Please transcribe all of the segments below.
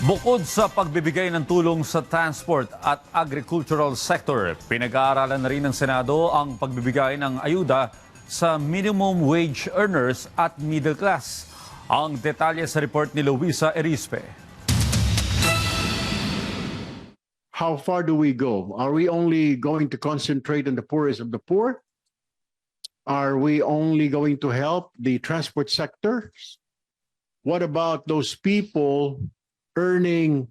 Bukod sa pagbibigay ng tulong sa transport at agricultural sector, pinag-aaralan na rin ng Senado ang pagbibigay ng ayuda sa minimum wage earners at middle class. Ang detalye sa report ni Luisa Erispe. How far do we go? Are we only going to concentrate on the poorest of the poor? Are we only going to help the transport sector? What about those people earning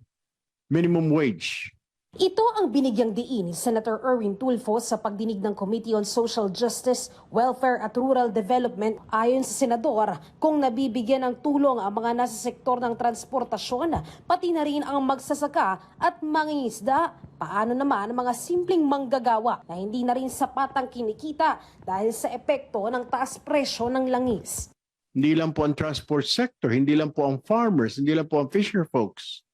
minimum wage? Ito ang binigyang diin ni Senator Erwin Tulfo sa pagdinig ng Committee on Social Justice, Welfare at Rural Development. Ayon sa senador, kung nabibigyan ng tulong ang mga nasa sektor ng transportasyon, pati na rin ang magsasaka at mangingisda, paano naman ang mga simpleng manggagawa na hindi na rin sapat ang kinikita dahil sa epekto ng taas presyo ng langis? Hindi lang po ang transport sector, hindi lang po ang farmers, hindi lang po ang fisher folks.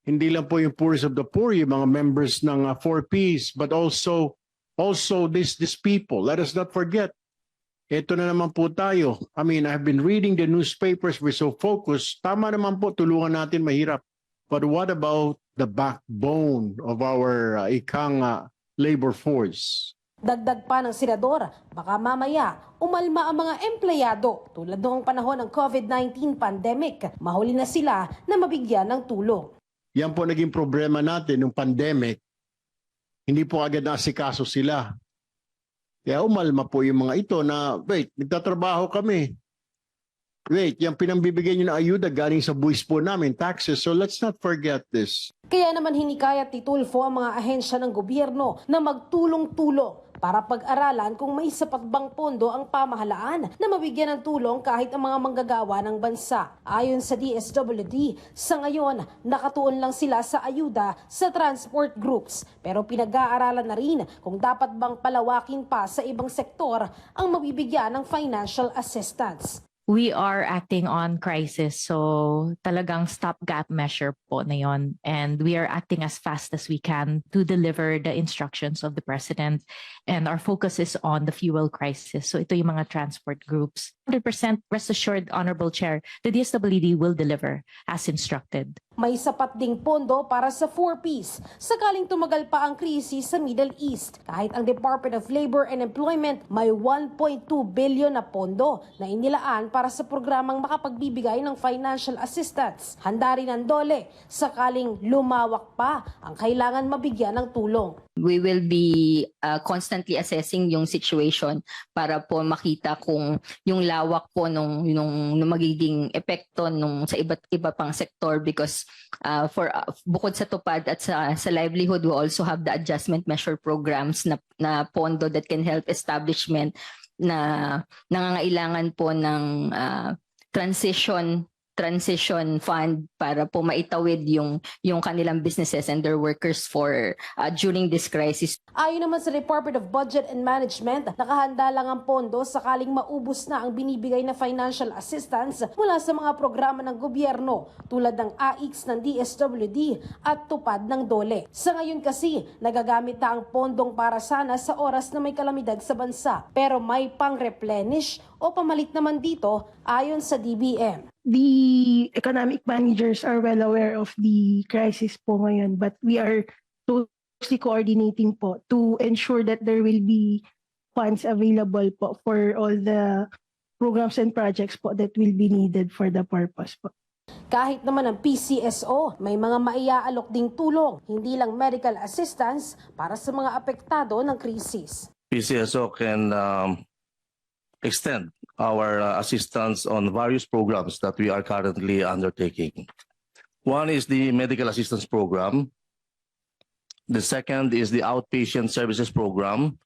Hindi lang po yung poorest of the poor, yung mga members ng 4Ps, but also these people. Let us not forget, ito na naman po tayo. I mean, I've been reading the newspapers, we're so focused. Tama naman po, tulungan natin, mahirap. But what about the backbone of our labor force? Dagdag pa ng senador, baka mamaya umalma ang mga empleyado tulad noong panahon ng COVID-19 pandemic. Mahuli na sila na mabigyan ng tulong. Yan po naging problema natin nung pandemic. Hindi po agad naasikaso sila. Kaya umalma po yung mga ito na, wait, nagtatrabaho kami. Wait, yung pinambibigay nyo na ayuda galing sa buwis po namin, taxes. So let's not forget this. Kaya naman hinikayat ni Tulfo ang mga ahensya ng gobyerno na magtulong-tulong para pag-aralan kung may sapat bang pondo ang pamahalaan na mabigyan ng tulong kahit ang mga manggagawa ng bansa. Ayon sa DSWD, sa ngayon nakatuon lang sila sa ayuda sa transport groups pero pinag-aaralan na rin kung dapat bang palawakin pa sa ibang sektor ang mabibigyan ng financial assistance. We are acting on crisis, so talagang stopgap measure po na yon, and we are acting as fast as we can to deliver the instructions of the President, and our focus is on the fuel crisis. So ito yung mga transport groups. 100% rest assured, Honorable Chair, the DSWD will deliver as instructed. May sapat ding pondo para sa 4Ps sakaling tumagal pa ang krisis sa Middle East. Kahit ang Department of Labor and Employment may 1.2 billion na pondo na inilaan para sa programang makapagbibigay ng financial assistance. Handa rin ang DOLE sakaling lumawak pa ang kailangan mabigyan ng tulong. We will be constantly assessing yung situation para po makita kung yung lawak po nung magiging epekto sa iba't iba pang sektor, because bukod sa tupad at sa livelihood, we also have the adjustment measure programs na pondo that can help establishment na nangangailangan po ng transition fund para po maitawid yung kanilang businesses and their workers for during this crisis. Ayon naman sa Department of Budget and Management, nakahanda lang ang pondo sakaling maubos na ang binibigay na financial assistance mula sa mga programa ng gobyerno tulad ng AIX ng DSWD at tupad ng DOLE. Sa ngayon kasi, nagagamit na ang pondong para sana sa oras na may kalamidad sa bansa, pero may pang-replenish o pamalit naman dito ayon sa DBM. The economic managers are well aware of the crisis po ngayon, but we are closely coordinating po to ensure that there will be funds available po for all the programs and projects po that will be needed for the purpose po. Kahit naman ang PCSO, may mga maiaalok ding tulong, hindi lang medical assistance para sa mga apektado ng krisis. PCSO can extend our assistance on various programs that we are currently undertaking. One is the medical assistance program. The second is the outpatient services program.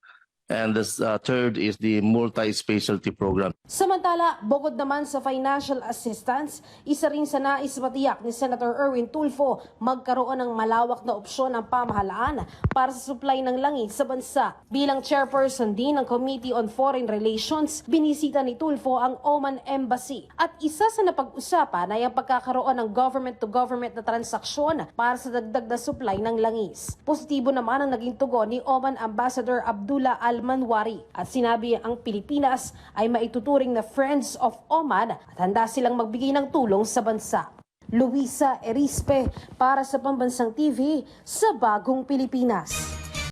And the third is the multi-specialty program. Samantala, bukod naman sa financial assistance, isa rin sa nais matiyak ni Senator Erwin Tulfo magkaroon ng malawak na opsyon ang pamahalaan para sa supply ng langis sa bansa. Bilang chairperson din ng Committee on Foreign Relations, binisita ni Tulfo ang Oman Embassy. At isa sa napag-usapan ay ang pagkakaroon ng government-to-government na transaksyon para sa dagdag na supply ng langis. Positibo naman ang naging tugon ni Oman Ambassador Abdullah Al-Manwari at sinabi ang Pilipinas ay maituturing na Friends of Oman at handa silang magbigay ng tulong sa bansa. Luisa Erispe para sa Pambansang TV sa Bagong Pilipinas.